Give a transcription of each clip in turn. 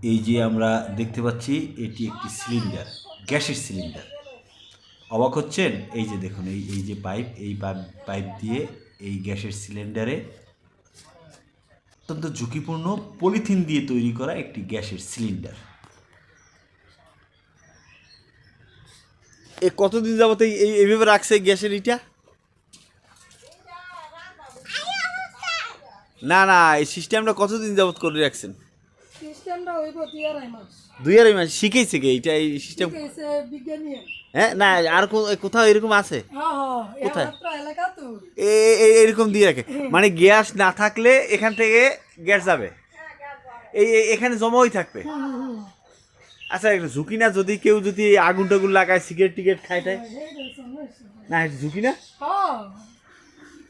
এই যে আমরা দেখতে পাচ্ছি এটি একটি সিলিন্ডার, গ্যাসের সিলিন্ডার। অবাক হচ্ছেন? এই যে দেখুন, এই যে পাইপ, এই পাইপ দিয়ে এই গ্যাসের সিলিন্ডারে অত্যন্ত ঝুঁকিপূর্ণ পলিথিন দিয়ে তৈরি করা একটি গ্যাসের সিলিন্ডার। এ কতদিন যাবত এইভাবে রাখছে গ্যাসের ইটা? না না, এই সিস্টেমটা কতদিন যাবত করে রাখছেন? সিস্টেমটা হইব 2.5 মাস। 2.5 মাস শিখেছে কে এইটা, এই সিস্টেম? শিখেছে বিজ্ঞানী। হ্যাঁ, না আর কোথাও এরকম আছে? কোথায়? এলাকা তো এরকম দিয়ে রাখে, মানে গ্যাস না থাকলে এখান থেকে গ্যাস যাবে, এখানে জমা হয়ে থাকবে। আচ্ছা, একটা ঝুঁকি না যদি কেউ যদি আগুন টাগুন লাগায়, সিগারেট টিকেট খায় টায়? না, এটা ঝুঁকি না?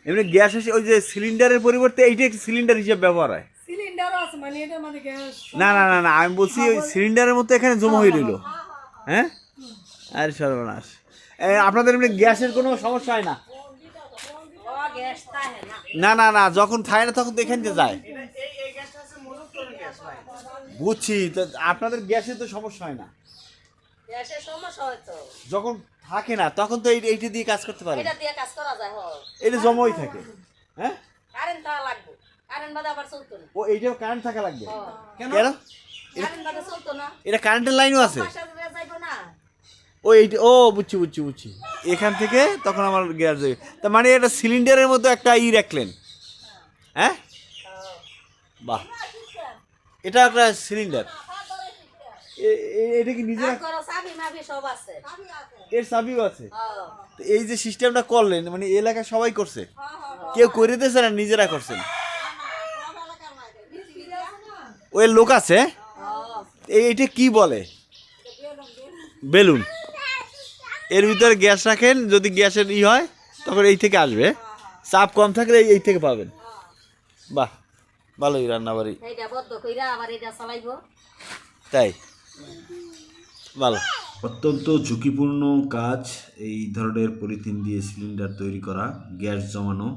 এমনি গ্যাস আসে, ওই যে সিলিন্ডারের পরিবর্তে এইটা একটা সিলিন্ডার হিসেবে ব্যবহার হয়। সিলিন্ডার আছে মানে এটার মধ্যে গ্যাস। না না না না, আমি বলছি ওই সিলিন্ডারের মতো এখানে জমা হয়ে রইল। হ্যাঁ, আরে সর্বনাশ। আপনাদের এমনি গ্যাসের কোনো সমস্যা হয় না? না না না, যখন থাকে না তখন তো এখান থেকে যায়। বুঝছি, তো আপনাদের গ্যাসের তো সমস্যা হয় না। গ্যাসের সমস্যা হয় তো। যখন থাকে না তখন তো এইটা দিয়ে কাজ করতে পারে। এটা দিয়ে কাজ করা যায়। এটা জমাই থাকে। হ্যাঁ, কারেন্ট থাকা লাগবে। কারেন্ট বাদে আবার চলতো না। ও এইটাও কারেন্ট থাকা লাগবে। কেন? কারেন্ট বাদে চলতো না। এটা কারেন্টের লাইনও আছে। বাসা দিয়ে যাইবো না। ও এইটা, ও বুঝছি। এখান থেকে তখন আমার গ্যাস যাবে। তার মানে এটা সিলিন্ডারের মতো একটা রাখলেন। হ্যাঁ, বাহ, এটা একটা সিলিন্ডার। এটা কি নিজের? করো চাবি মাবি সব আছে। এর চাবিও আছে। তো এই যে সিস্টেমটা করলেন, মানে এলাকা সবাই করছে, কেউ করে দিয়েছে না নিজেরা করছেন? ওই লোক আছে। এইটা কি বলে? বেলুন। এর ভিতরে গ্যাস রাখেন, যদি গ্যাসের হয় তখন এই থেকে আসবে, চাপ কম থাকলে এই থেকে পাবেন। বাহ, ভালোই রান্নাবাড়ি। এইটা বদ্ধ কইরা আবার এটা চালাইবো। তাই, ভালো। অত্যন্ত ঝুঁকিপূর্ণ কাজ এই ধরনের পলিথিন দিয়ে সিলিন্ডার তৈরি করা, গ্যাস জমানো।